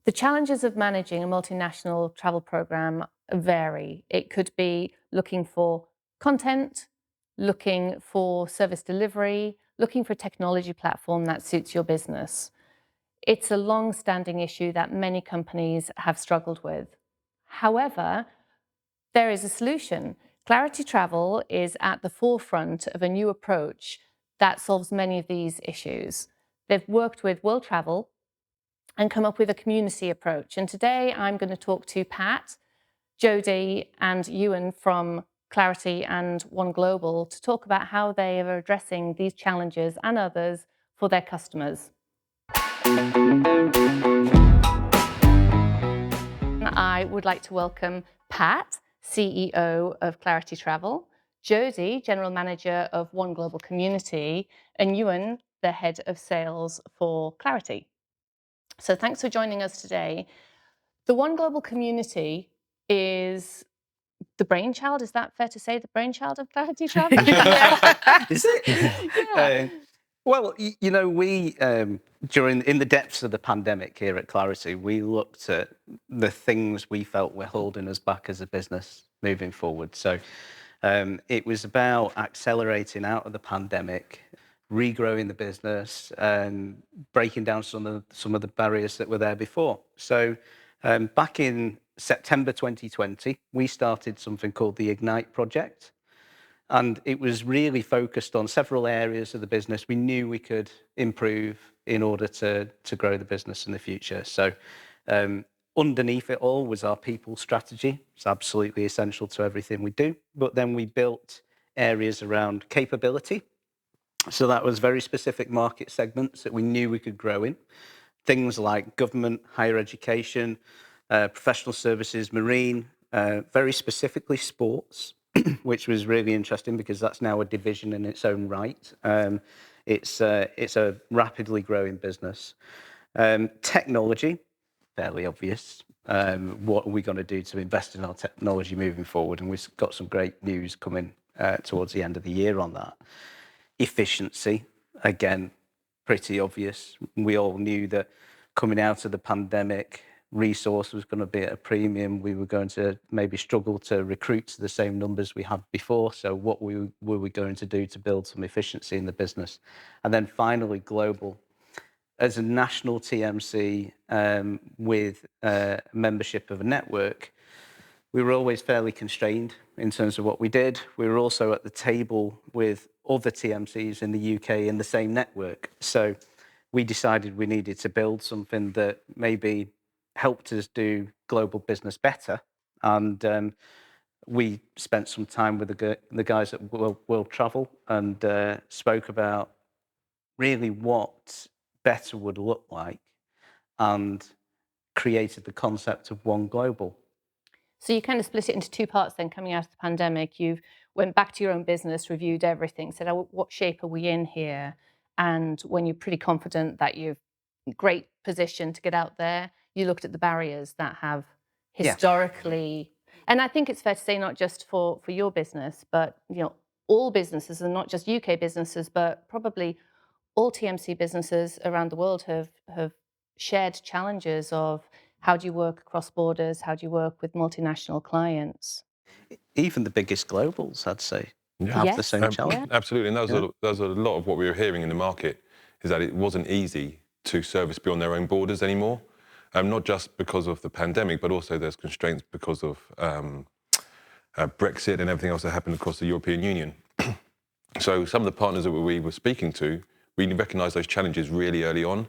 The challenges of managing a multinational travel program vary. It could be looking for content, looking for service delivery, looking for a technology platform that suits your business. It's a long-standing issue that many companies have struggled with. However, there is a solution. Clarity Travel is at the forefront of a new approach that solves many of these issues. They've worked with World Travel and come up with a community approach. And today I'm going to talk to Pat, Jody, and Ewan from Clarity and One Global to talk about how they are addressing these challenges and others for their customers. I would like to welcome Pat, CEO of Clarity Travel, Jody, General Manager of One Global Community, and Ewan, the Head of Sales for Clarity. So thanks for joining us today. The One Global Community is the brainchild, is that fair to say, the brainchild of Clarity Travel? Is it? Yeah. We in the depths of the pandemic here at Clarity, we looked at the things we felt were holding us back as a business moving forward. So it was about accelerating out of the pandemic, regrowing the business, and breaking down some of the barriers that were there before. So back in September 2020, we started something called the Ignite project. And it was really focused on several areas of the business we knew we could improve in order to grow the business in the future. So underneath it all was our people strategy. It's absolutely essential to everything we do. But then we built areas around capability. So that was very specific market segments that we knew we could grow in. Things like government, higher education, professional services, marine, very specifically sports, which was really interesting because that's now a division in its own right. It's a rapidly growing business. Technology, fairly obvious. What are we going to do to invest in our technology moving forward? And we've got some great news coming towards the end of the year on that. Efficiency, again, pretty obvious. We all knew that coming out of the pandemic, resource was going to be at a premium. We were going to maybe struggle to recruit to the same numbers we had before. So what were we going to do to build some efficiency in the business? And then finally, global. As a national TMC with membership of a network, we were always fairly constrained in terms of what we did. We were also at the table with other TMCs in the UK in the same network. So we decided we needed to build something that maybe helped us do global business better. And we spent some time with the guys at World Travel and spoke about really what better would look like and created the concept of One Global. So you kind of split it into two parts then coming out of the pandemic. You've went back to your own business, reviewed everything, said, oh, what shape are we in here? And when you're pretty confident that you've great position to get out there, you looked at the barriers that have historically, and I think it's fair to say not just for your business, but all businesses, and not just UK businesses, but probably all TMC businesses around the world have shared challenges of how do you work across borders, how do you work with multinational clients. Even the biggest globals, I'd say, Yeah. have the same challenge. Absolutely, and there's a lot of what we were hearing in the market is that it wasn't easy to service beyond their own borders anymore. Not just because of the pandemic, but also there's constraints because of Brexit and everything else that happened across the European Union. So some of the partners that we were speaking to, we recognised those challenges really early on,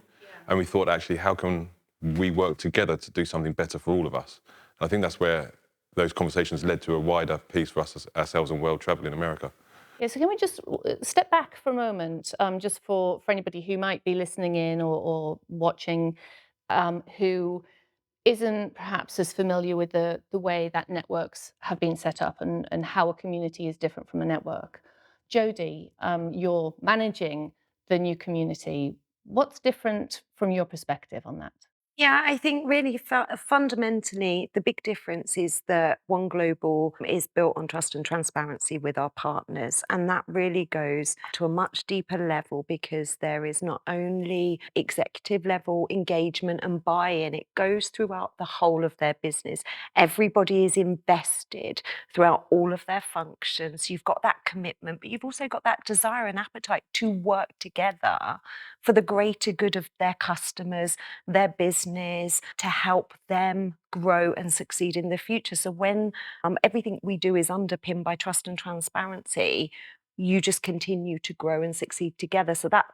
and we thought, actually, how can we work together to do something better for all of us? And I think that's where those conversations led to a wider piece for us ourselves and World Travel in America. Yeah, so can we just step back for a moment, just for anybody who might be listening in or watching, who isn't perhaps as familiar with the way that networks have been set up and how a community is different from a network. Jody, you're managing the new community. What's different from your perspective on that? Yeah, I think really fundamentally, the big difference is that One Global is built on trust and transparency with our partners. And that really goes to a much deeper level because there is not only executive level engagement and buy in, it goes throughout the whole of their business. Everybody is invested throughout all of their functions. You've got that commitment, but you've also got that desire and appetite to work together for the greater good of their customers, their business, to help them grow and succeed in the future. So when everything we do is underpinned by trust and transparency, you just continue to grow and succeed together. So that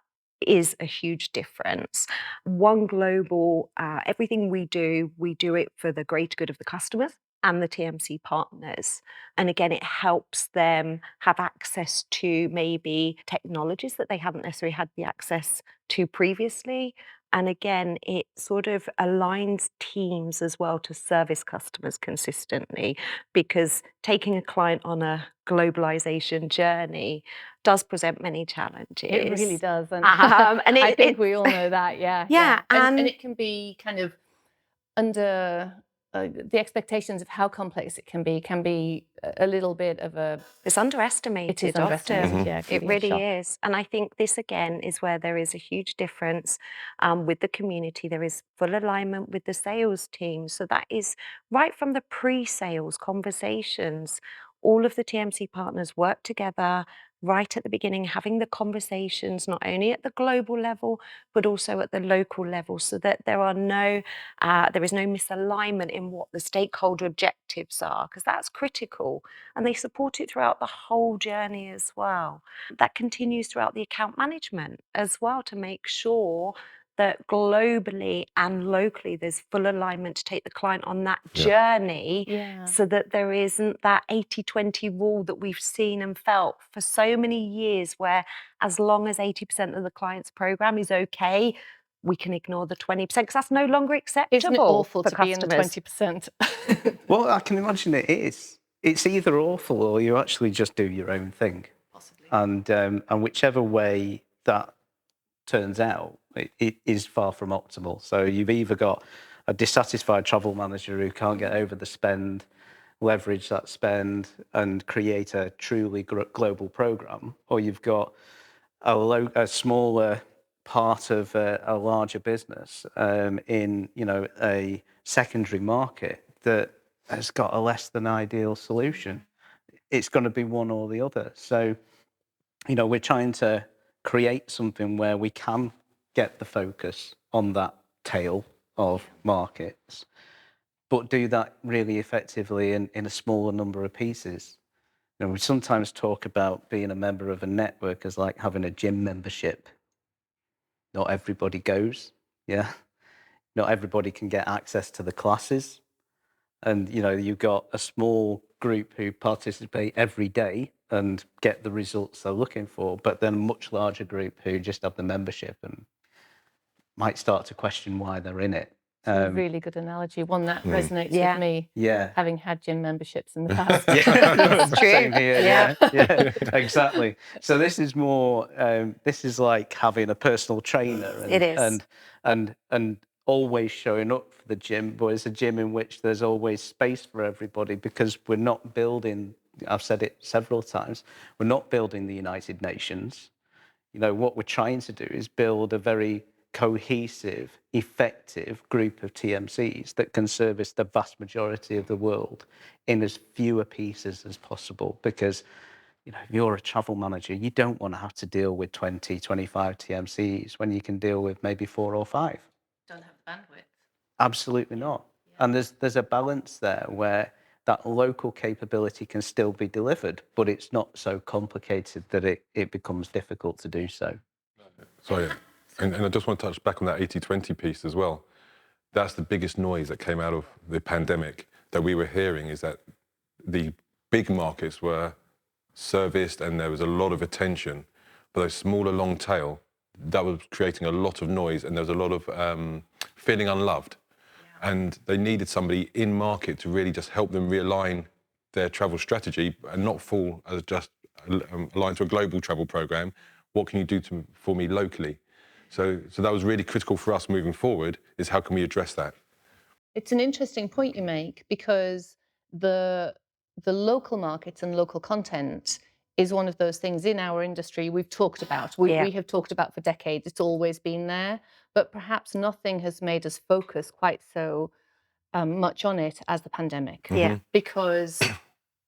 is a huge difference. One Global, everything we do it for the greater good of the customers and the TMC partners. And again, it helps them have access to maybe technologies that they haven't necessarily had the access to previously. And again, it sort of aligns teams as well to service customers consistently, because taking a client on a globalization journey does present many challenges. It really does. And, and I think we all know that, yeah. Yeah, And and it can be kind of under the expectations of how complex it can be a little bit of a... it's underestimated. It is underestimated, often. yeah. It really is. And I think this again is where there is a huge difference with the community. There is full alignment with the sales team. So that is right from the pre-sales conversations. All of the TMC partners work together right at the beginning, having the conversations not only at the global level, but also at the local level, so that there is no misalignment in what the stakeholder objectives are, because that's critical. And they support it throughout the whole journey as well. That continues throughout the account management as well, to make sure that globally and locally there's full alignment to take the client on that journey, so that there isn't that 80-20 rule that we've seen and felt for so many years, where as long as 80% of the client's program is okay, we can ignore the 20%, because that's no longer acceptable. Isn't it awful for to customers. be in the 20%? Well, I can imagine it is. It's either awful or you actually just do your own thing. Possibly. And whichever way that turns out, it is far from optimal. So you've either got a dissatisfied travel manager who can't get over the spend, leverage that spend and create a truly global program, or you've got a smaller part of a larger business in a secondary market that has got a less than ideal solution. It's going to be one or the other. So we're trying to create something where we can get the focus on that tail of markets, but do that really effectively in a smaller number of pieces. We sometimes talk about being a member of a network as like having a gym membership. Not everybody goes, yeah. Not everybody can get access to the classes. And, you've got a small group who participate every day and get the results they're looking for, but then a much larger group who just have the membership and might start to question why they're in it. A really good analogy, one that resonates with me, Yeah. having had gym memberships in the past. Yeah. True. Same here. Yeah, exactly. So this is more. This is like having a personal trainer. And, It is. And always showing up for the gym, but it's a gym in which there's always space for everybody, because we're not building. I've said it several times. We're not building the United Nations. What we're trying to do is build a very cohesive, effective group of TMCs that can service the vast majority of the world in as fewer pieces as possible. Because, if you're a travel manager, you don't want to have to deal with 20, 25 TMCs when you can deal with maybe 4 or 5. Don't have the bandwidth. Absolutely not. Yeah. And there's a balance there where that local capability can still be delivered, but it's not so complicated that it becomes difficult to do so. Sorry. And I just want to touch back on that 80-20 piece as well. That's the biggest noise that came out of the pandemic that we were hearing, is that the big markets were serviced and there was a lot of attention, but those smaller long tail, that was creating a lot of noise, and there was a lot of feeling unloved. Yeah. And they needed somebody in market to really just help them realign their travel strategy and not fall as just aligned to a global travel program. What can you do for me locally? So that was really critical for us moving forward, is how can we address that? It's an interesting point you make, because the local markets and local content is one of those things in our industry we've talked about. We have talked about for decades. It's always been there, but perhaps nothing has made us focus quite so much on it as the pandemic. Yeah. Because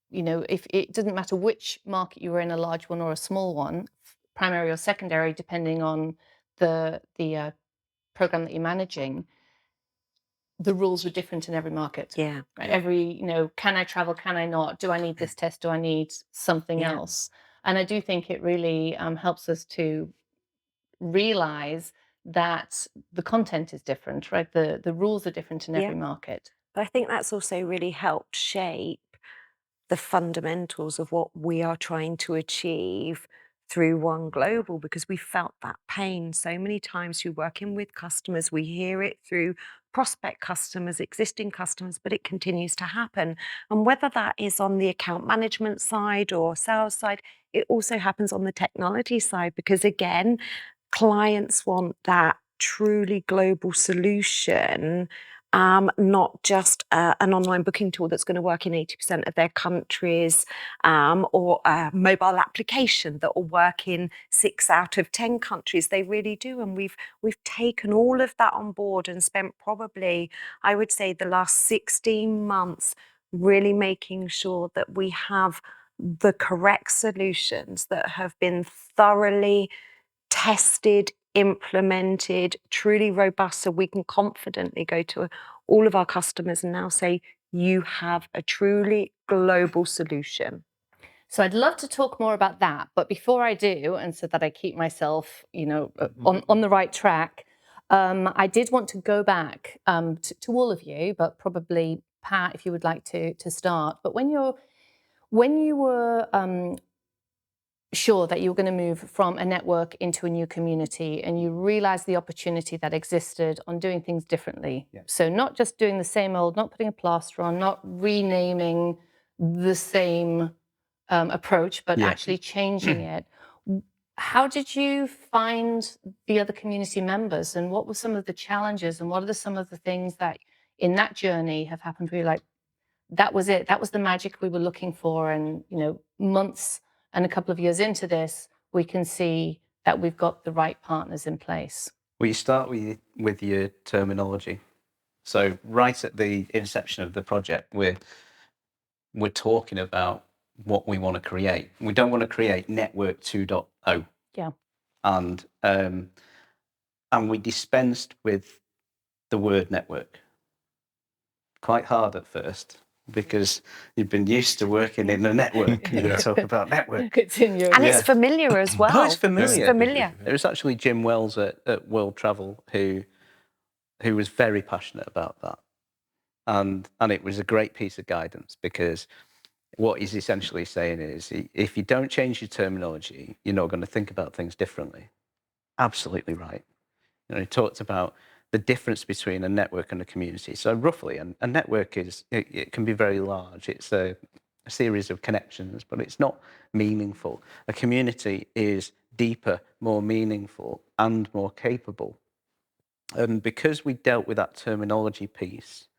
if it doesn't matter which market you were in, a large one or a small one, primary or secondary, depending on the program that you're managing, the rules are different in every market. Yeah. Right? Every, can I travel? Can I not? Do I need this test? Do I need something Yeah. else? And I do think it really helps us to realize that the content is different, right? The rules are different in every market. But I think that's also really helped shape the fundamentals of what we are trying to achieve through One Global, because we felt that pain so many times through working with customers. We hear it through prospect customers, existing customers, but it continues to happen. And whether that is on the account management side or sales side, it also happens on the technology side, because again, clients want that truly global solution, not just an online booking tool that's going to work in 80% of their countries, or a mobile application that will work in 6 out of 10 countries. They really do, and we've taken all of that on board and spent probably, I would say, the last 16 months really making sure that we have the correct solutions that have been thoroughly tested, implemented, truly robust, so we can confidently go to all of our customers and now say, you have a truly global solution. So I'd love to talk more about that, but before I do, and so that I keep myself, on the right track, I did want to go back to all of you, but probably Pat, if you would like to start. But when you were sure that you were going to move from a network into a new community, and you realized the opportunity that existed on doing things differently. Yeah. So not just doing the same old, not putting a plaster on, not renaming the same approach, but actually changing it. How did you find the other community members, and what were some of the challenges, and what are some of the things that in that journey have happened where you're like, that was it, that was the magic we were looking for, and months and a couple of years into this, we can see that we've got the right partners in place? Well, you start with your terminology. So right at the inception of the project, we're talking about what we want to create. We don't want to create Network 2.0. Yeah. And we dispensed with the word network. Quite hard at first, because you've been used to working in a network. You talk about network. It's in your... And it's familiar as well. Oh, it's familiar. It's familiar. There was actually Jim Wells at World Travel who was very passionate about that. And it was a great piece of guidance, because what he's essentially saying is, if you don't change your terminology, you're not going to think about things differently. Absolutely right. He talked about the difference between a network and a community. So roughly, a network it can be very large. It's a series of connections, but it's not meaningful. A community is deeper, more meaningful, and more capable. And because we dealt with that terminology piece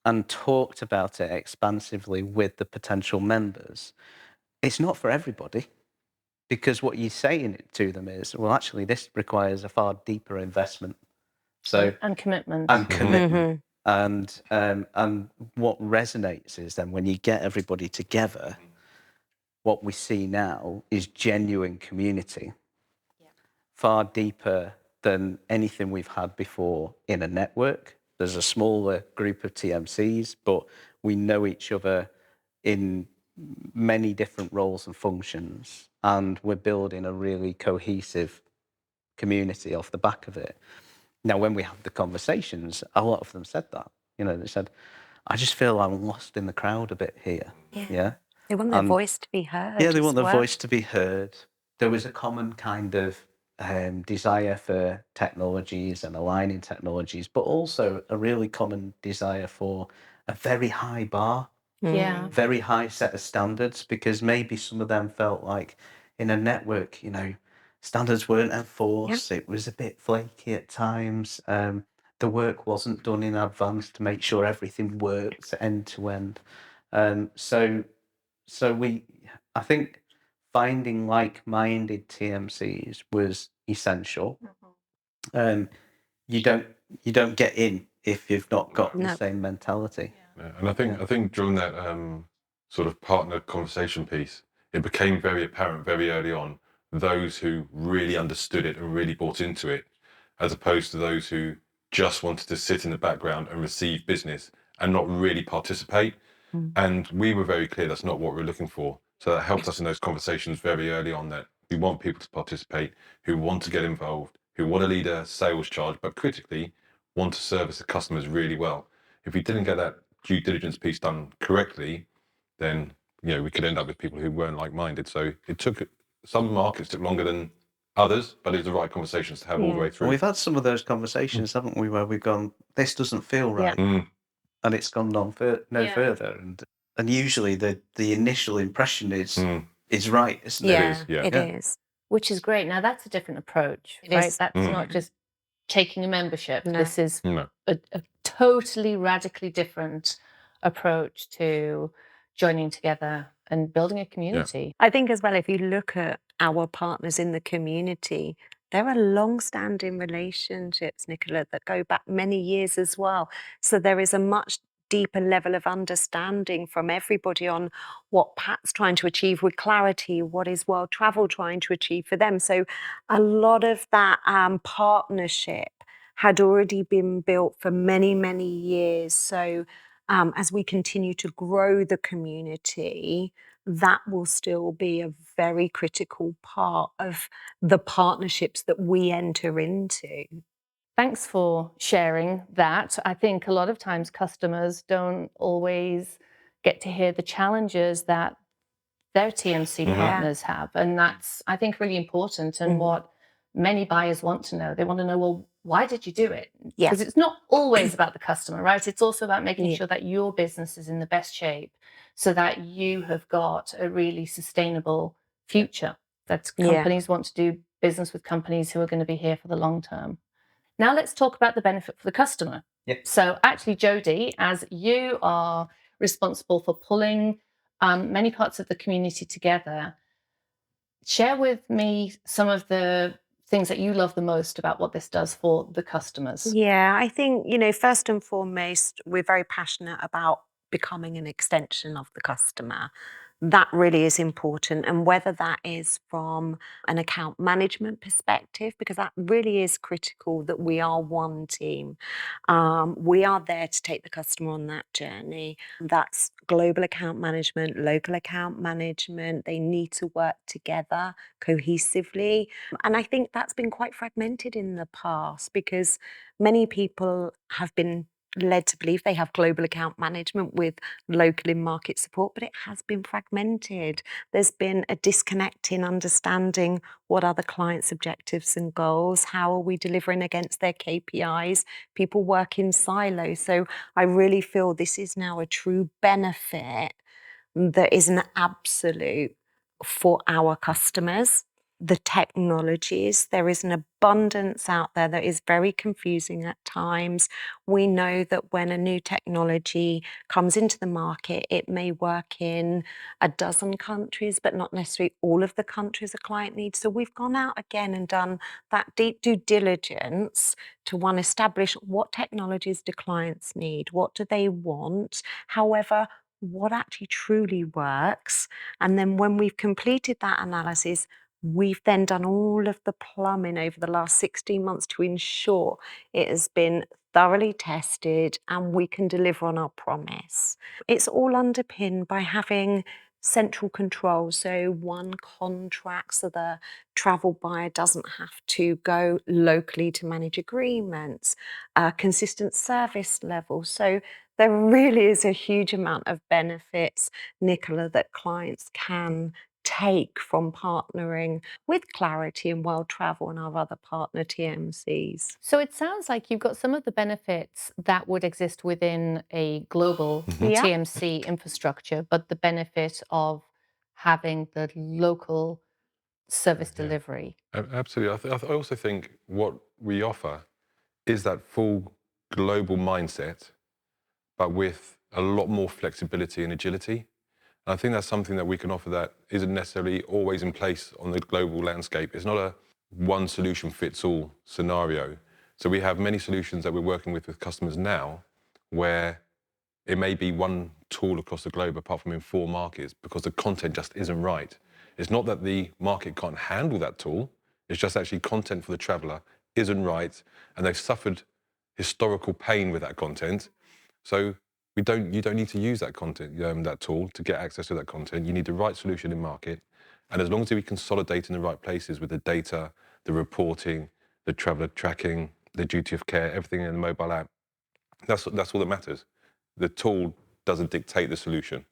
and talked about it expansively with the potential members, it's not for everybody. Because what you're saying to them is, well, actually, this requires a far deeper investment. So and commitment. And commitment. And what resonates is then when you get everybody together, what we see now is genuine community, far deeper than anything we've had before in a network. There's a smaller group of TMCs, but we know each other in many different roles and functions, and we're building a really cohesive community off the back of it. Now, when we have the conversations, a lot of them said that. They said, I just feel I'm lost in the crowd a bit here. Yeah. They want their voice to be heard. Yeah, they want as their well. voice to be heard. There was a common kind of desire for technologies and aligning technologies, but also a really common desire for a very high bar. Yeah. Very high set of standards, because maybe some of them felt like in a network, standards weren't enforced. It was a bit flaky at times. the work wasn't done in advance to make sure everything works end to end. So I think finding like-minded TMCs was essential. Um, you don't you don't get in if you've not got the No. same mentality. Yeah, and I think during that sort of partner conversation piece, it became very apparent very early on those who really understood it and really bought into it, as opposed to those who just wanted to sit in the background and receive business and not really participate. Mm. And we were very clear that's not what we're looking for. So that helped us in those conversations very early on, that we want people to participate, who want to get involved, who want to lead a sales charge, but critically want to service the customers really well. If we didn't get that due diligence piece done correctly, then we could end up with people who weren't like-minded. So some markets took longer than others, but it was the right conversations to have all the Yeah. way And through. we've had some of those conversations, haven't we, where we've gone, this doesn't feel Yeah. right, Mm, and it's gone on no Yeah. further. And usually the initial impression mm, is right, isn't it? Yeah, is, yeah. it Yeah. is. Which is great. Now that's a different approach, It right? is. That's Mm. not just taking a membership. No. This is No. a totally radically different approach to joining together and building a community. I think as well, if you look at our partners in the community, there are long-standing relationships, Nicola, that go back many years as well. So there is a much deeper level of understanding from everybody on what Pat's trying to achieve with Clarity, what is World Travel trying to achieve for them. So a lot of that partnership had already been built for many, many years. So as we continue to grow the community, that will still be a very critical part of the partnerships that we enter into. Thanks for sharing that. I think a lot of times customers don't always get to hear the challenges that their TMC Mhm. partners have. And that's, I think, really important and Mhm. what many buyers want to know. They want to know, well, why did you do it? Yeah. Because it's not always about the customer, right? It's also about making Yeah. sure that your business is in the best shape so that you have got a really sustainable future. That Yeah. companies want to do business with companies who are going to be here for the long term. Now let's talk about the benefit for the customer. Yeah. So actually, Jodie, as you are responsible for pulling many parts of the community together, share with me some of the things that you love the most about what this does for the customers. Yeah, I think, first and foremost, we're very passionate about becoming an extension of the customer. That really is important. And whether that is from an account management perspective, because that really is critical that we are one team. We are there to take the customer on that journey. That's global account management, local account management. They need to work together cohesively. And I think that's been quite fragmented in the past because many people have been led to believe they have global account management with local in-market support, but it has been fragmented. There's been a disconnect in understanding what are the client's objectives and goals, how are we delivering against their KPIs. People work in silos. So I really feel this is now a true benefit that is an absolute for our customers. The technologies, there is an abundance out there that is very confusing at times. We know that when a new technology comes into the market, it may work in a dozen countries, but not necessarily all of the countries a client needs. So we've gone out again and done that deep due diligence to establish what technologies do clients need, what do they want, however, what actually truly works. And then when we've completed that analysis, we've then done all of the plumbing over the last 16 months to ensure it has been thoroughly tested and we can deliver on our promise. It's all underpinned by having central control. So one contract, so the travel buyer doesn't have to go locally to manage agreements, consistent service level. So there really is a huge amount of benefits, Nicola, that clients can take from partnering with Clarity and World Travel and our other partner TMCs. So it sounds like you've got some of the benefits that would exist within a global Yeah. TMC infrastructure, but the benefit of having the local service Yeah. delivery. Absolutely. I also think what we offer is that full global mindset, but with a lot more flexibility and agility. And I think that's something that we can offer that isn't necessarily always in place on the global landscape. It's not a one solution fits all scenario. So we have many solutions that we're working with customers now where it may be one tool across the globe apart from in 4 markets because the content just isn't right. It's not that the market can't handle that tool, it's just actually content for the traveller isn't right and they've suffered historical pain with that content. So you don't need to use that content, that tool to get access to that content. You need the right solution in market. And as long as we consolidate in the right places with the data, the reporting, the traveller tracking, the duty of care, everything in the mobile app, that's all that matters. The tool doesn't dictate the solution.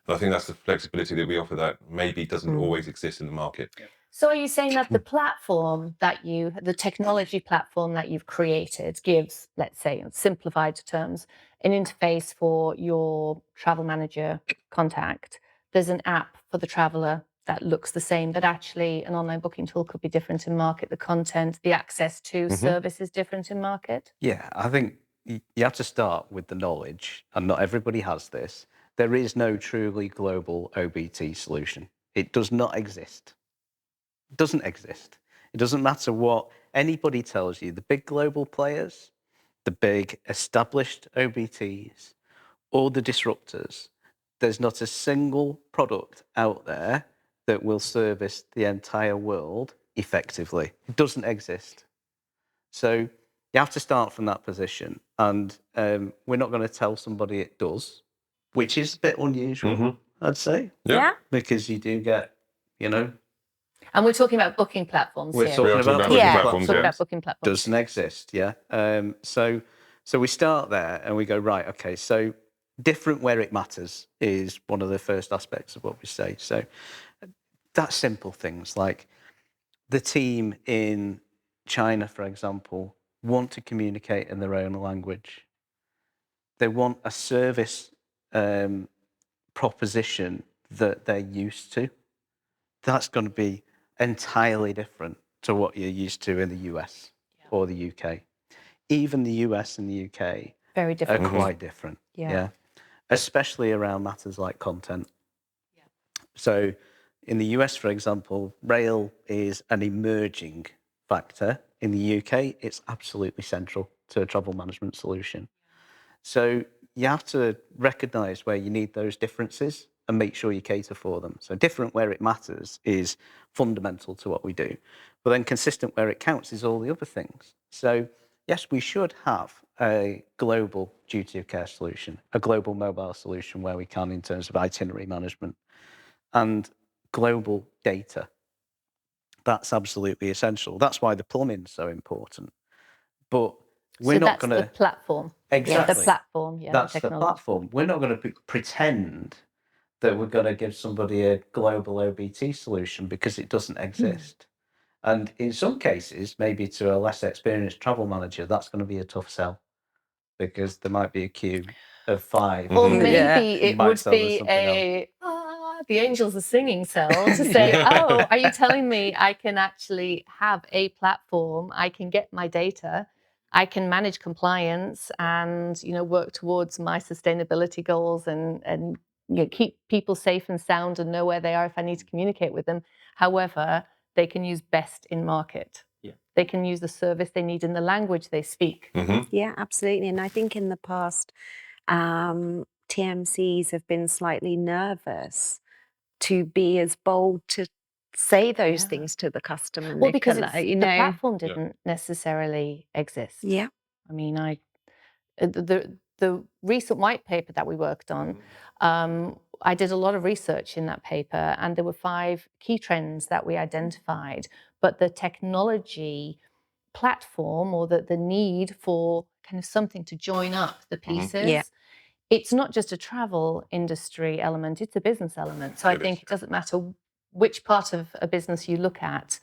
And I think that's the flexibility that we offer that maybe doesn't always exist in the market. So are you saying that the platform the technology platform that you've created gives, let's say in simplified terms, an interface for your travel manager contact? There's an app for the traveller that looks the same, but actually an online booking tool could be different in market. The content, the access to service is different in market? Yeah, I think you have to start with the knowledge, and not everybody has this. There is no truly global OBT solution. It does not exist. It doesn't exist. It doesn't matter what anybody tells you. The big global players, the big established OBTs, or the disruptors, there's not a single product out there that will service the entire world effectively. It doesn't exist. So you have to start from that position. And we're not going to tell somebody it does, which is a bit unusual, I'd say. Yeah. Because you do get, And we're talking about booking platforms we're here. talking We are talking about about booking booking Talking platforms, about booking platforms. doesn't exist, yeah. So we start there and we go, right, okay, so different where it matters is one of the first aspects of what we say. So that's simple things like the team in China, for example, want to communicate in their own language. They want a service proposition that they're used to. That's going to be entirely different to what you're used to in the US or the UK. Even the US and the UK Very are different. quite different. Yeah. Especially around matters like content. So in the US, for example, rail is an emerging factor. In the UK, it's absolutely central to a travel management solution. So you have to recognise where you need those differences and make sure you cater for them. So different where it matters is fundamental to what we do. But then consistent where it counts is all the other things. So yes, we should have a global duty of care solution, a global mobile solution where we can in terms of itinerary management and global data. That's absolutely essential. That's why the plumbing's so important. But we're not going the to... platform. Exactly. The platform, That's the the technology. platform. We're not going to pretend that we're going to give somebody a global OBT solution because it doesn't exist. And in some cases, maybe to a less experienced travel manager, that's going to be a tough sell because there might be a queue of 5. Or maybe You it might would sell them be something the angels are singing cell to say, oh, are you telling me I can actually have a platform, I can get my data, I can manage compliance and, work towards my sustainability goals and keep people safe and sound and know where they are if I need to communicate with them. However, they can use best in market. Yeah. They can use the service they need in the language they speak. Yeah, absolutely. And I think in the past, TMCs have been slightly nervous to be as bold to say those things to the customer. Well, because Nicola, the platform didn't necessarily exist. Yeah. I mean, the recent white paper that we worked on, I did a lot of research in that paper, and there were 5 key trends that we identified. But the technology platform or the need for kind of something to join up the pieces, it's not just a travel industry element, it's a business element. So I think it doesn't matter which part of a business you look at,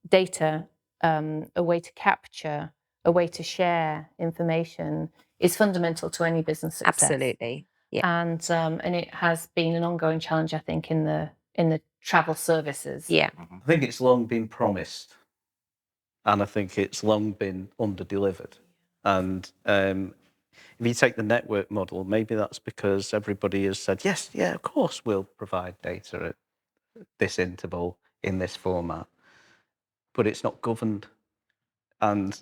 data, a way to capture, a way to share information is fundamental to any business success. Absolutely. Yeah. And it has been an ongoing challenge, I think, in the travel services. Yeah. I think it's long been promised, and I think it's long been under-delivered. And if you take the network model, maybe that's because everybody has said, yes, yeah, of course we'll provide data at this interval in this format, but it's not governed. And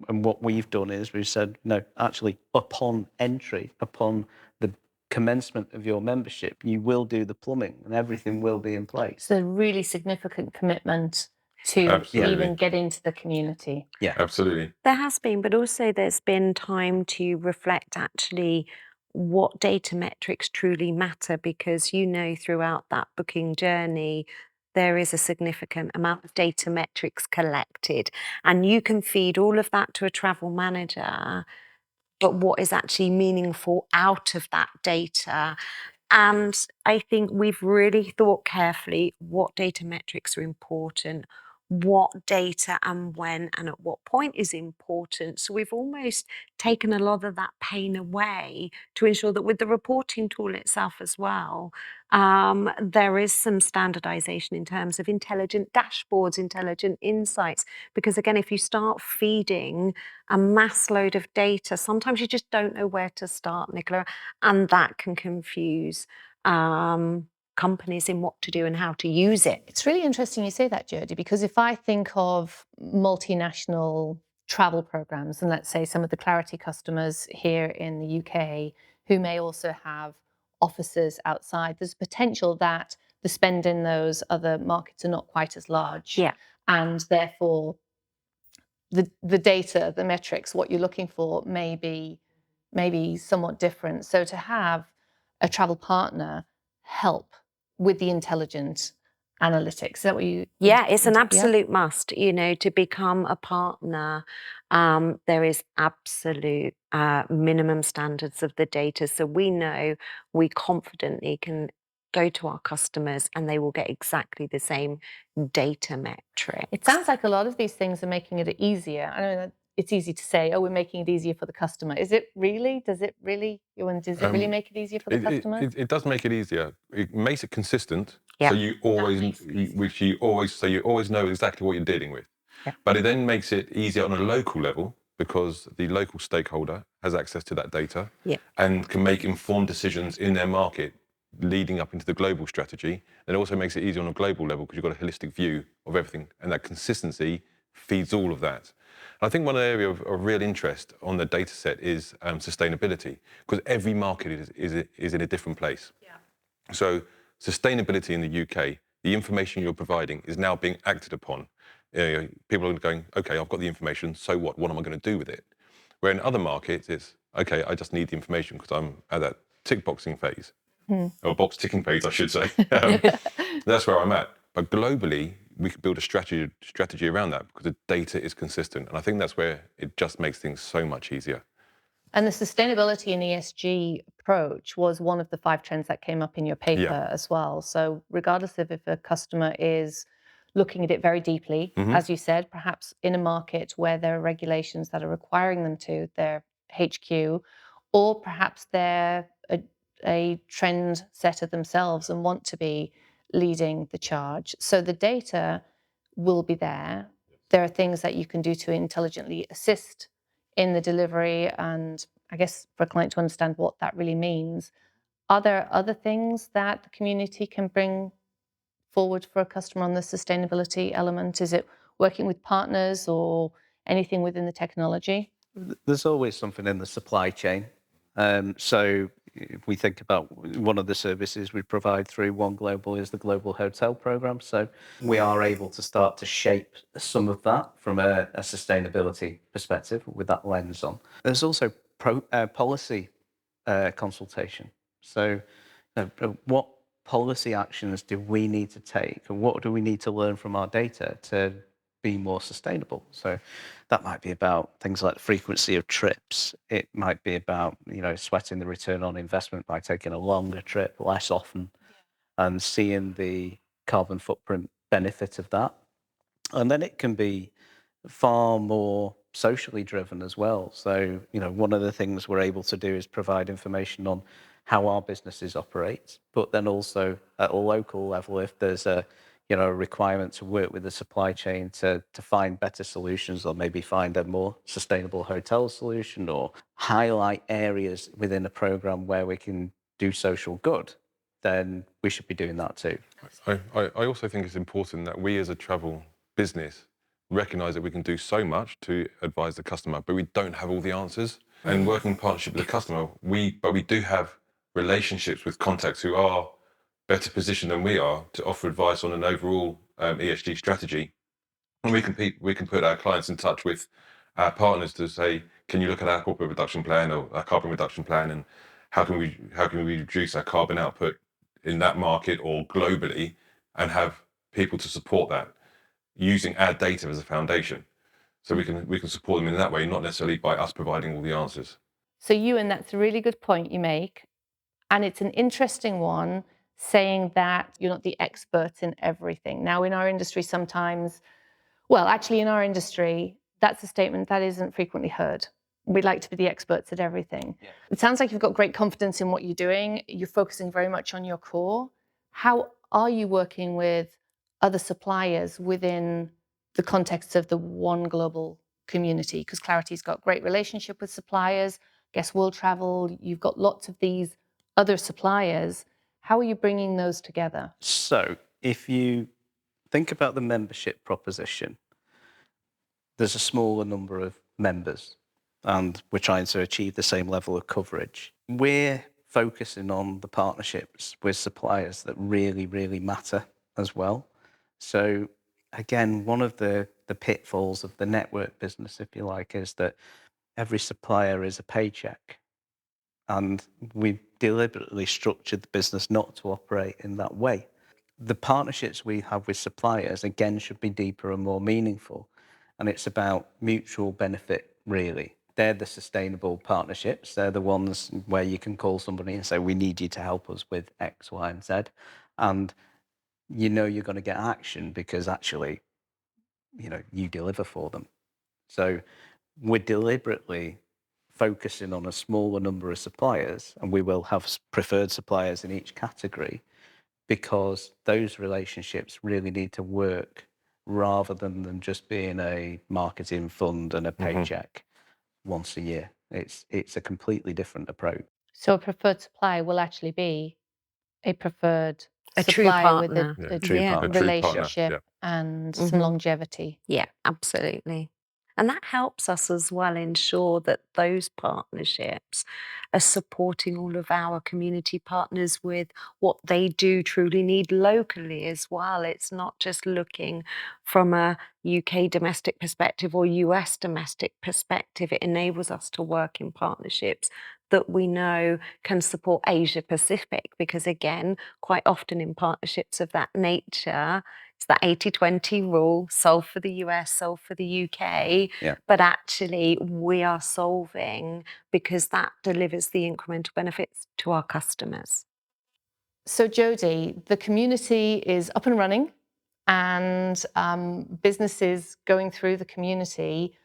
what we've done is we've said, no, actually, upon entry, upon the commencement of your membership, you will do the plumbing and everything will be in place. It's a really significant commitment to Absolutely. even get into the community. Yeah, Absolutely. There has been, but also there's been time to reflect actually what data metrics truly matter, because throughout that booking journey, there is a significant amount of data metrics collected, and you can feed all of that to a travel manager, but what is actually meaningful out of that data? And I think we've really thought carefully what data metrics are important, what data and when and at what point is important. So we've almost taken a lot of that pain away to ensure that with the reporting tool itself as well, there is some standardization in terms of intelligent dashboards, intelligent insights. Because again, if you start feeding a mass load of data, sometimes you just don't know where to start, Nicola, and that can confuse companies in what to do and how to use it. It's really interesting you say that, Jodie, because if I think of multinational travel programs, and let's say some of the Clarity customers here in the UK who may also have offices outside, there's potential that the spend in those other markets are not quite as large. Yeah. And therefore, the data, the metrics, what you're looking for may be somewhat different. So to have a travel partner help with the intelligent analytics, is that what you? Yeah, it's an Yeah. absolute must, to become a partner. There is absolute minimum standards of the data. So we know we confidently can go to our customers and they will get exactly the same data metric. It sounds like a lot of these things are making it easier. I know that it's easy to say, oh, we're making it easier for the customer. Is it really? Does it really, Ewan, does it really make it easier for the customer? It does make it easier. It makes it consistent. Yeah. So you always know exactly what you're dealing with. Yeah. But it then makes it easier on a local level because the local stakeholder has access to that data Yeah. and can make informed decisions in their market leading up into the global strategy. And it also makes it easier on a global level because you've got a holistic view of everything, and that consistency feeds all of that. I think one area of real interest on the data set is sustainability, because every market is in a different place. Yeah. So sustainability in the UK, the information you're providing is now being acted upon. People are going, okay, I've got the information, so what? What am I going to do with it? Where in other markets, it's, okay, I just need the information because I'm at that tick boxing phase, or box ticking phase, I should say. That's where I'm at. But globally, we could build a strategy around that because the data is consistent. And I think that's where it just makes things so much easier. And the sustainability and ESG approach was one of the 5 trends that came up in your paper as well. So regardless of if a customer is looking at it very deeply, as you said, perhaps in a market where there are regulations that are requiring them to, their HQ, or perhaps they're a trend setter themselves and want to be leading the charge. So the data will be there. There are things that you can do to intelligently assist in the delivery, and I guess for a client to understand what that really means. Are there other things that the community can bring forward for a customer on the sustainability element? Is it working with partners or anything within the technology? there's always something in the supply chain. So if we think about one of the services we provide through One Global is the Global Hotel Program. So we are able to start to shape some of that from a sustainability perspective with that lens on. There's also policy consultation. So what policy actions do we need to take, and what do we need to learn from our data to be more sustainable? So that might be about things like the frequency of trips. It might be about, sweating the return on investment by taking a longer trip less often and seeing the carbon footprint benefit of that. And then it can be far more socially driven as well. So, one of the things we're able to do is provide information on how our businesses operate, but then also at a local level, if there's a a requirement to work with the supply chain to find better solutions, or maybe find a more sustainable hotel solution, or highlight areas within a program where we can do social good, then we should be doing that too. I also think it's important that we as a travel business recognise that we can do so much to advise the customer, but we don't have all the answers. And working in partnership with the customer, we do have relationships with contacts who are better positioned than we are to offer advice on an overall ESG strategy. And we can put our clients in touch with our partners to say, can you look at our corporate reduction plan or our carbon reduction plan, and how can we reduce our carbon output in that market or globally, and have people to support that using our data as a foundation. So we can support them in that way, not necessarily by us providing all the answers. So Ewan, that's a really good point you make. And it's an interesting one, saying that you're not the expert in everything. Now, in our industry, sometimes, well, actually, in our industry, that's a statement that isn't frequently heard. We'd like to be the experts at everything. Yeah. It sounds like you've got great confidence in what you're doing. You're focusing very much on your core. How are you working with other suppliers within the context of the One Global community? Because Clarity's got great relationship with suppliers. Guess World Travel, you've got lots of these other suppliers. How are you bringing those together? So if you think about the membership proposition, there's a smaller number of members, and we're trying to achieve the same level of coverage. We're focusing on the partnerships with suppliers that really, really matter as well. So again, one of the pitfalls of the network business, if you like, is that every supplier is a paycheck. And we deliberately structured the business not to operate in that way. The partnerships we have with suppliers, again, should be deeper and more meaningful. And it's about mutual benefit, really. They're the sustainable partnerships. They're the ones where you can call somebody and say, we need you to help us with X, Y, and Z. And you're going to get action because actually, you deliver for them. So we're deliberately focusing on a smaller number of suppliers, and we will have preferred suppliers in each category, because those relationships really need to work rather than them just being a marketing fund and a paycheck once a year. It's a completely different approach. So a preferred supplier will actually be a preferred A true supplier with partner. a True partner. A true partner, relationship yeah. and some longevity. Yeah, absolutely. And that helps us as well ensure that those partnerships are supporting all of our community partners with what they do truly need locally as well. It's not just looking from a UK domestic perspective or US domestic perspective. It enables us to work in partnerships that we know can support Asia Pacific, because again, quite often in partnerships of that nature, it's that 80-20 rule, solve for the US, solve for the UK. Yeah. But actually, we are solving because that delivers the incremental benefits to our customers. So Jodie, the community is up and running, and businesses going through the community.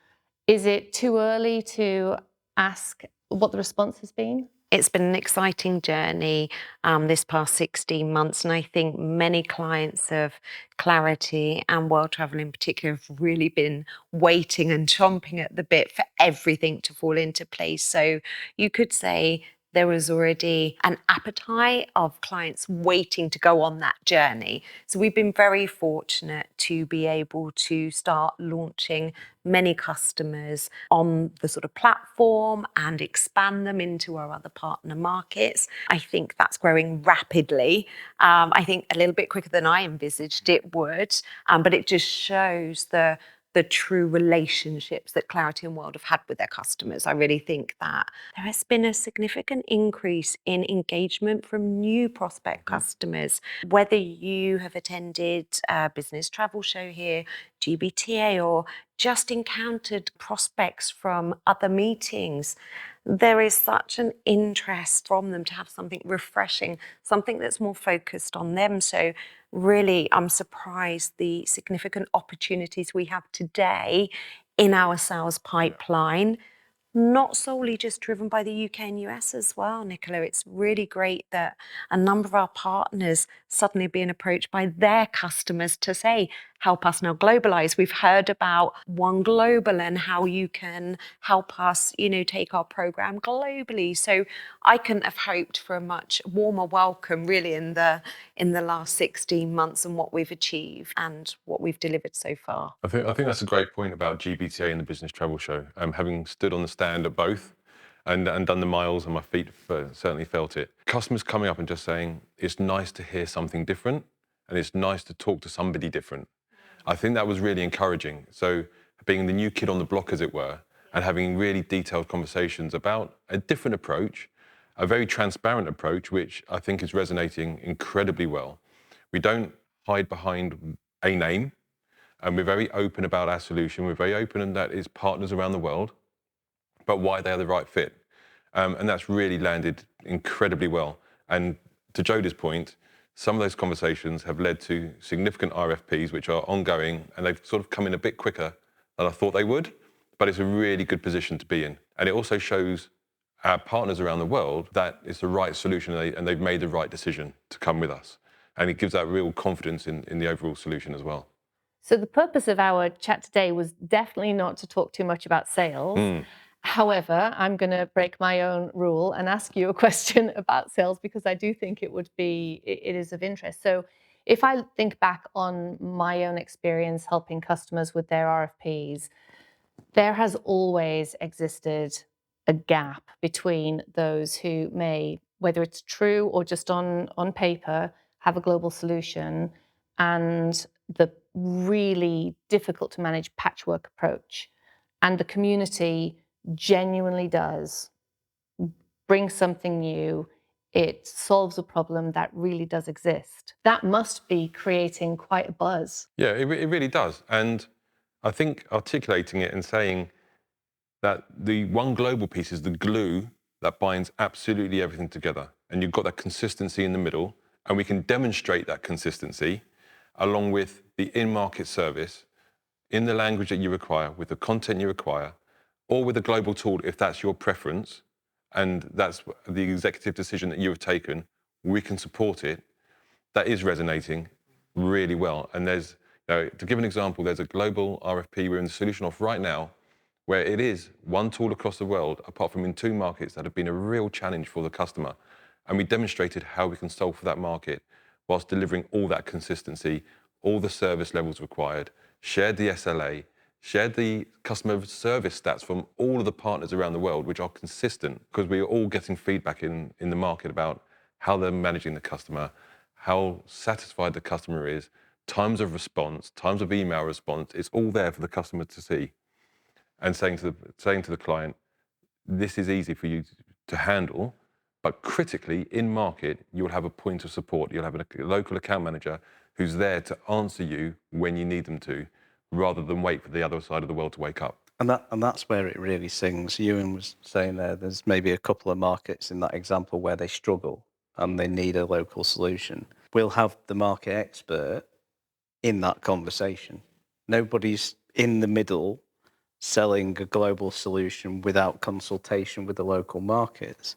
Is it too early to ask what the response has been? It's been an exciting journey this past 16 months, and I think many clients of Clarity and World Travel in particular have really been waiting and chomping at the bit for everything to fall into place. So you could say there was already an appetite of clients waiting to go on that journey. So we've been very fortunate to be able to start launching many customers on the sort of platform and expand them into our other partner markets. I think that's growing rapidly. I think a little bit quicker than I envisaged it would, but it just shows the true relationships that Clarity and World have had with their customers. I really think that there has been a significant increase in engagement from new prospect customers. Whether you have attended a business travel show here, GBTA, or just encountered prospects from other meetings, there is such an interest from them to have something refreshing, something that's more focused on them. So really, I'm surprised the significant opportunities we have today in our sales pipeline, not solely just driven by the UK and US as well, Nicola. It's really great that a number of our partners suddenly being approached by their customers to say, help us now globalize. We've heard about One Global and how you can help us, take our program globally. So I couldn't have hoped for a much warmer welcome really in the last 16 months and what we've achieved and what we've delivered so far. I think that's a great point about GBTA and the Business Travel Show. Having stood on the stand at both and done the miles, and my feet certainly felt it. Customers coming up and just saying, it's nice to hear something different and it's nice to talk to somebody different. I think that was really encouraging. So being the new kid on the block, as it were, and having really detailed conversations about a different approach, a very transparent approach, which I think is resonating incredibly well. We don't hide behind a name, and we're very open about our solution. We're very open in that it's partners around the world, but why they're the right fit. And that's really landed incredibly well. And to Jodie's point, some of those conversations have led to significant RFPs, which are ongoing, and they've sort of come in a bit quicker than I thought they would, but it's a really good position to be in. And it also shows our partners around the world that it's the right solution and they've made the right decision to come with us. And it gives that real confidence in the overall solution as well. So the purpose of our chat today was definitely not to talk too much about sales. However, I'm going to break my own rule and ask you a question about sales because I do think it is of interest. So if I think back on my own experience helping customers with their RFPs, there has always existed a gap between those who may, whether it's true or just on paper, have a global solution and the really difficult to manage patchwork approach. And the community genuinely does bring something new. It solves a problem that really does exist. That must be creating quite a buzz. Yeah, it really does. And I think articulating it and saying that the One Global piece is the glue that binds absolutely everything together. And you've got that consistency in the middle, and we can demonstrate that consistency along with the in-market service in the language that you require, with the content you require, or with a global tool if that's your preference, and that's the executive decision that you have taken, we can support it. That is resonating really well. And there's, to give an example, there's a global RFP we're in the solution of right now, where it is one tool across the world, apart from in 2 markets that have been a real challenge for the customer. And we demonstrated how we can solve for that market whilst delivering all that consistency, all the service levels required, shared the SLA, shared the customer service stats from all of the partners around the world, which are consistent, because we are all getting feedback in the market about how they're managing the customer, how satisfied the customer is, times of response, times of email response. It's all there for the customer to see. And saying to the client, this is easy for you to handle, but critically in market, you'll have a point of support. You'll have a local account manager who's there to answer you when you need them to, rather than wait for the other side of the world to wake up. And that's where it really sings. Ewan was saying there's maybe a couple of markets in that example where they struggle and they need a local solution. We'll have the market expert in that conversation. Nobody's in the middle selling a global solution without consultation with the local markets.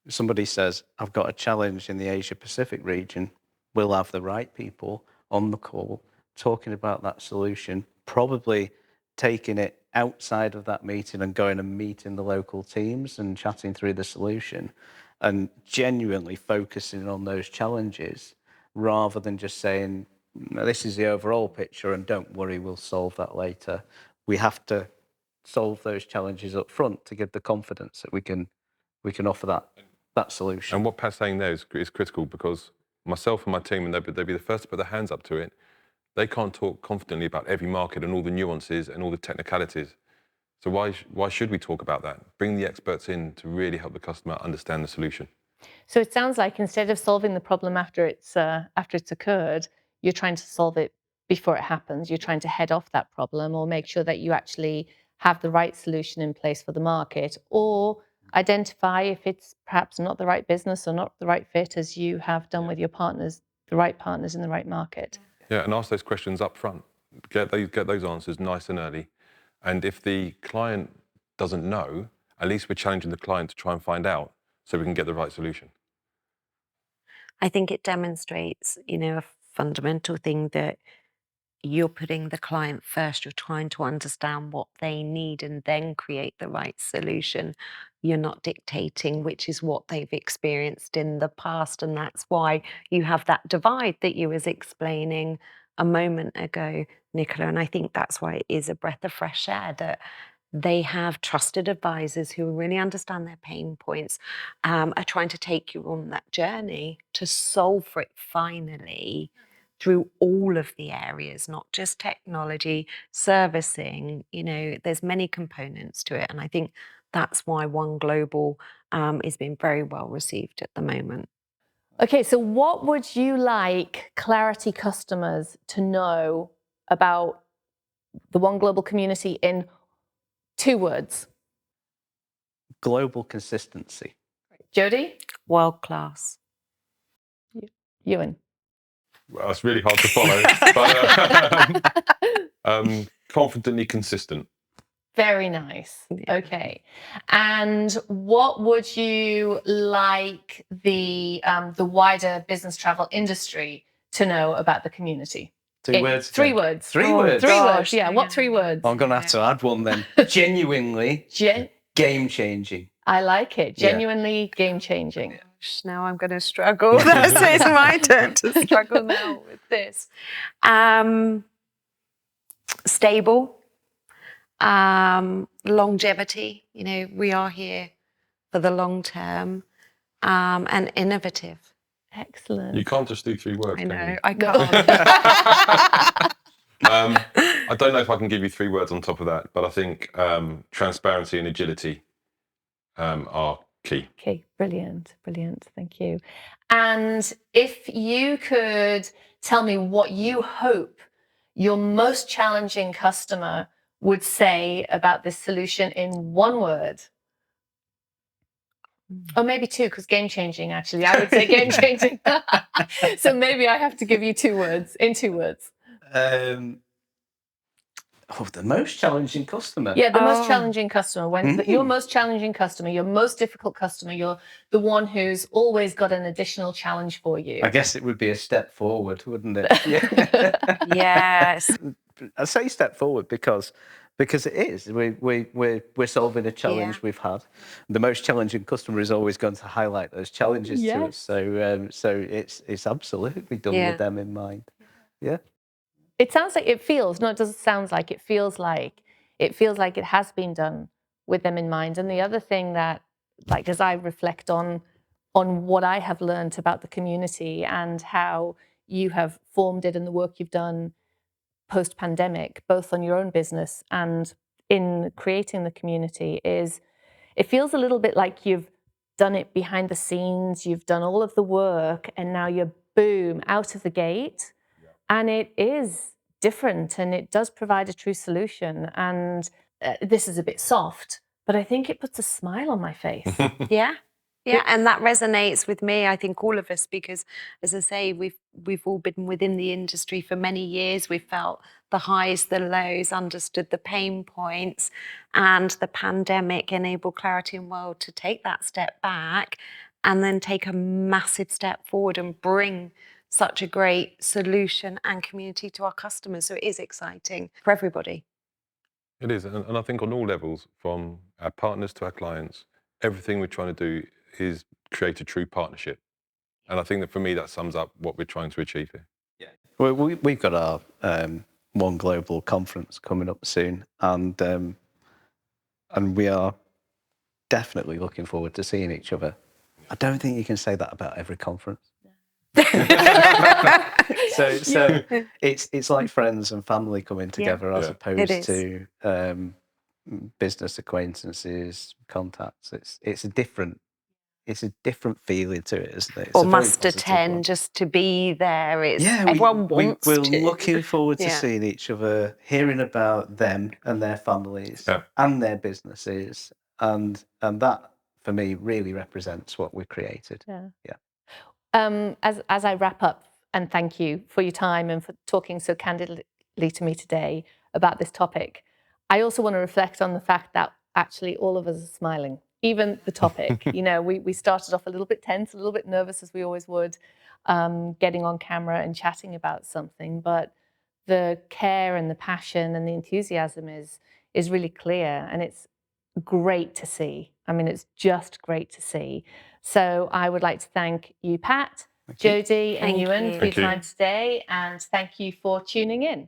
If somebody says, I've got a challenge in the Asia Pacific region, we'll have the right people on the call talking about that solution, probably taking it outside of that meeting and going and meeting the local teams and chatting through the solution and genuinely focusing on those challenges rather than just saying, this is the overall picture and don't worry, we'll solve that later. We have to solve those challenges up front to give the confidence that we can offer that solution. And what Pat's saying there is critical, because myself and my team, and they'd be the first to put their hands up to it, they can't talk confidently about every market and all the nuances and all the technicalities. So why should we talk about that? Bring the experts in to really help the customer understand the solution. So it sounds like instead of solving the problem after it's occurred, you're trying to solve it before it happens. You're trying to head off that problem or make sure that you actually have the right solution in place for the market, or identify if it's perhaps not the right business or not the right fit, as you have done with your partners, the right partners in the right market. Yeah, and ask those questions up front. Get those answers nice and early. And if the client doesn't know, at least we're challenging the client to try and find out so we can get the right solution. I think it demonstrates, a fundamental thing that you're putting the client first. You're trying to understand what they need and then create the right solution. You're not dictating which is what they've experienced in the past. And that's why you have that divide that you was explaining a moment ago, Nicola. And I think that's why it is a breath of fresh air that they have trusted advisors who really understand their pain points, are trying to take you on that journey to solve for it finally through all of the areas, not just technology, servicing. There's many components to it. And I think that's why One Global is being very well received at the moment. Okay, so what would you like Clarity customers to know about the One Global community in 2 words? Global consistency. Jodie? World class. Ewan? Well, it's really hard to follow, but confidently consistent. Very nice. Yeah. Okay. And what would you like the wider business travel industry to know about the community? 2 words. 3 words. 3 words. 3 gosh, words. Yeah. What 3 words? I'm going to have to add one then. Genuinely game changing. I like it. Yeah. Genuinely game changing. Now I'm going to struggle. It's my turn to struggle now with this. Stable. Longevity. We are here for the long term. And innovative. Excellent. You can't just do 3 words. I can know. you? I can't. I don't know if I can give you 3 words on top of that, but I think transparency and agility are key. Okay, brilliant. Thank you. And if you could tell me what you hope your most challenging customer would say about this solution in 1 word. Or maybe 2, because game changing, actually. I would say game changing. So maybe I have to give you 2 words, in 2 words. The most challenging customer. Yeah, the most challenging customer. Your most challenging customer, your most difficult customer, you're the one who's always got an additional challenge for you. I guess it would be a step forward, wouldn't it? Yeah. Yes. I say step forward because it is. We're solving a challenge we've had. The most challenging customer is always going to highlight those challenges to us. So it's absolutely done with them in mind. Yeah. It sounds like it feels. No, it doesn't sound like it feels like it has been done with them in mind. And the other thing that, like, as I reflect on what I have learned about the community and how you have formed it and the work you've done post-pandemic, both on your own business and in creating the community, is it feels a little bit like you've done it behind the scenes, you've done all of the work, and now you're boom, out of the gate. And it is different, and it does provide a true solution. And this is a bit soft, but I think it puts a smile on my face. Yeah, and that resonates with me. I think all of us, because, as I say, we've all been within the industry for many years. We've felt the highs, the lows, understood the pain points, and the pandemic enabled Clarity and World to take that step back and then take a massive step forward and bring such a great solution and community to our customers. So it is exciting for everybody. It is, and I think on all levels, from our partners to our clients, everything we're trying to do is create a true partnership. And I think that for me, that sums up what we're trying to achieve here. Yeah. Well, we've got our One Global conference coming up soon, and we are definitely looking forward to seeing each other. I don't think you can say that about every conference. So it's like friends and family coming together as opposed to business acquaintances, contacts. It's a different feeling to it, isn't it? It's or must attend just to be there. Everyone wants we're to. looking forward to seeing each other, hearing about them and their families and their businesses, and that for me really represents what we created. As I wrap up, and thank you for your time and for talking so candidly to me today about this topic, I also want to reflect on the fact that actually all of us are smiling. Even the topic, you know, we started off a little bit tense, a little bit nervous, as we always would, getting on camera and chatting about something. But the care and the passion and the enthusiasm is really clear, and it's great to see. I mean, it's just great to see. So I would like to thank you, Pat, Jodie, and Thank Ewan, you. for your Thank you. time today, and thank you for tuning in.